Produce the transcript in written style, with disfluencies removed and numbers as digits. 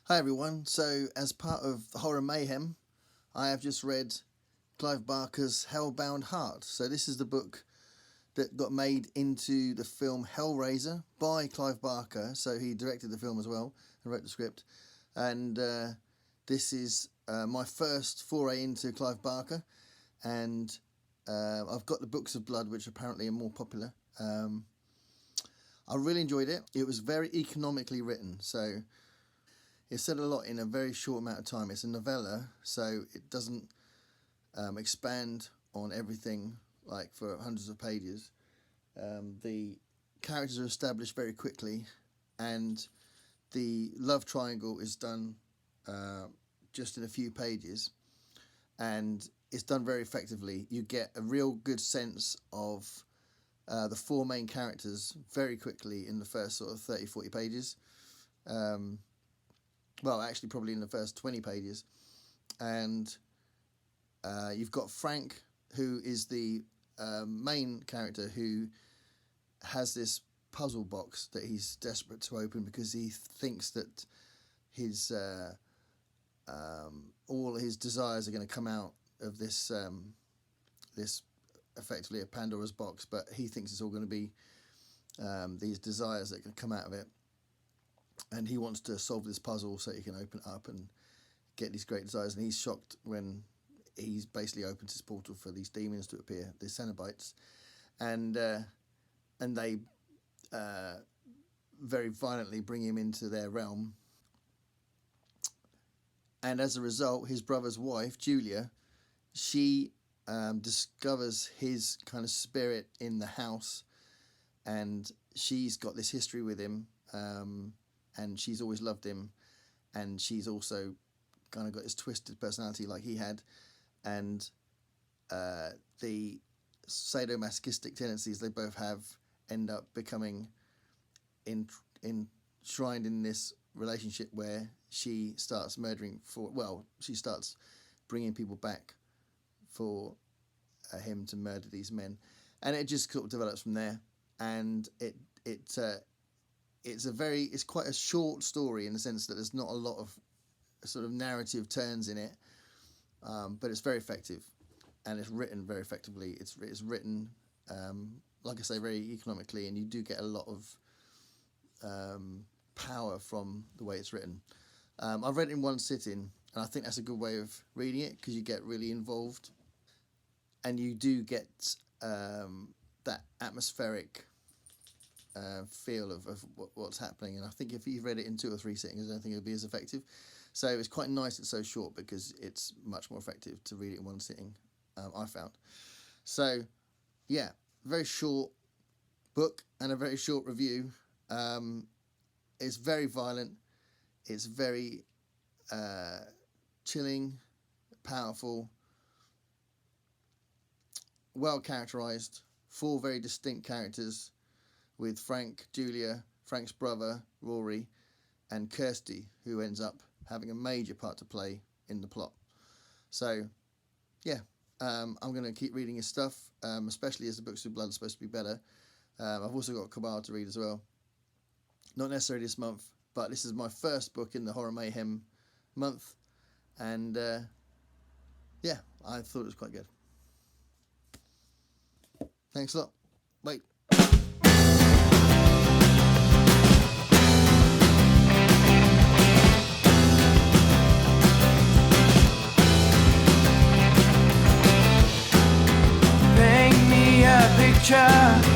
Hi everyone, so as part of Horror Mayhem, I have just read Clive Barker's Hellbound Heart. So this is the book that got made into the film Hellraiser by Clive Barker, so he directed the film as well and wrote the script. And this is my first foray into Clive Barker, and I've got the Books of Blood, which apparently are more popular. I really enjoyed it. It was very economically written, so it said a lot in a very short amount of time. It's a novella, so it doesn't expand on everything like for hundreds of pages. The characters are established very quickly, and the love triangle is done just in a few pages, and it's done very effectively. You get a real good sense of the four main characters very quickly in the first sort of 30-40 pages. Well, actually, probably in the first 20 pages. And you've got Frank, who is the main character, who has this puzzle box that he's desperate to open because he thinks that his all his desires are going to come out of this this effectively a Pandora's box, but he thinks it's all going to be these desires that can come out of it. And he wants to solve this puzzle so he can open it up and get these great desires. And he's shocked when he's basically opens his portal for these demons to appear, the Cenobites, and they very violently bring him into their realm. And as a result, his brother's wife, Julia, she discovers his kind of spirit in the house, and she's got this history with him. And she's always loved him, and she's also kind of got this twisted personality like he had, and the sadomasochistic tendencies they both have end up becoming enshrined in this relationship where she starts she starts bringing people back for him to murder these men, and it just sort of develops from there, and it's quite a short story in the sense that there's not a lot of sort of narrative turns in it, but it's very effective, and it's written very effectively. It's written, like I say, very economically, and you do get a lot of power from the way it's written. I've read it in one sitting, and I think that's a good way of reading it because you get really involved, and you do get that atmospheric feel of what's happening. And I think if you've read it in 2 or 3 sittings, I don't think it would be as effective. So it's quite nice it's so short because it's much more effective to read it in one sitting, I found. So, yeah, very short book and a very short review. It's very violent. It's very chilling, powerful, well characterised, 4 very distinct characters, with Frank, Julia, Frank's brother, Rory, and Kirsty, who ends up having a major part to play in the plot. So, yeah, I'm going to keep reading his stuff, especially as the Books of Blood are supposed to be better. I've also got Cabal to read as well. Not necessarily this month, but this is my first book in the Horror Mayhem month, and yeah, I thought it was quite good. Thanks a lot. Bye. Picture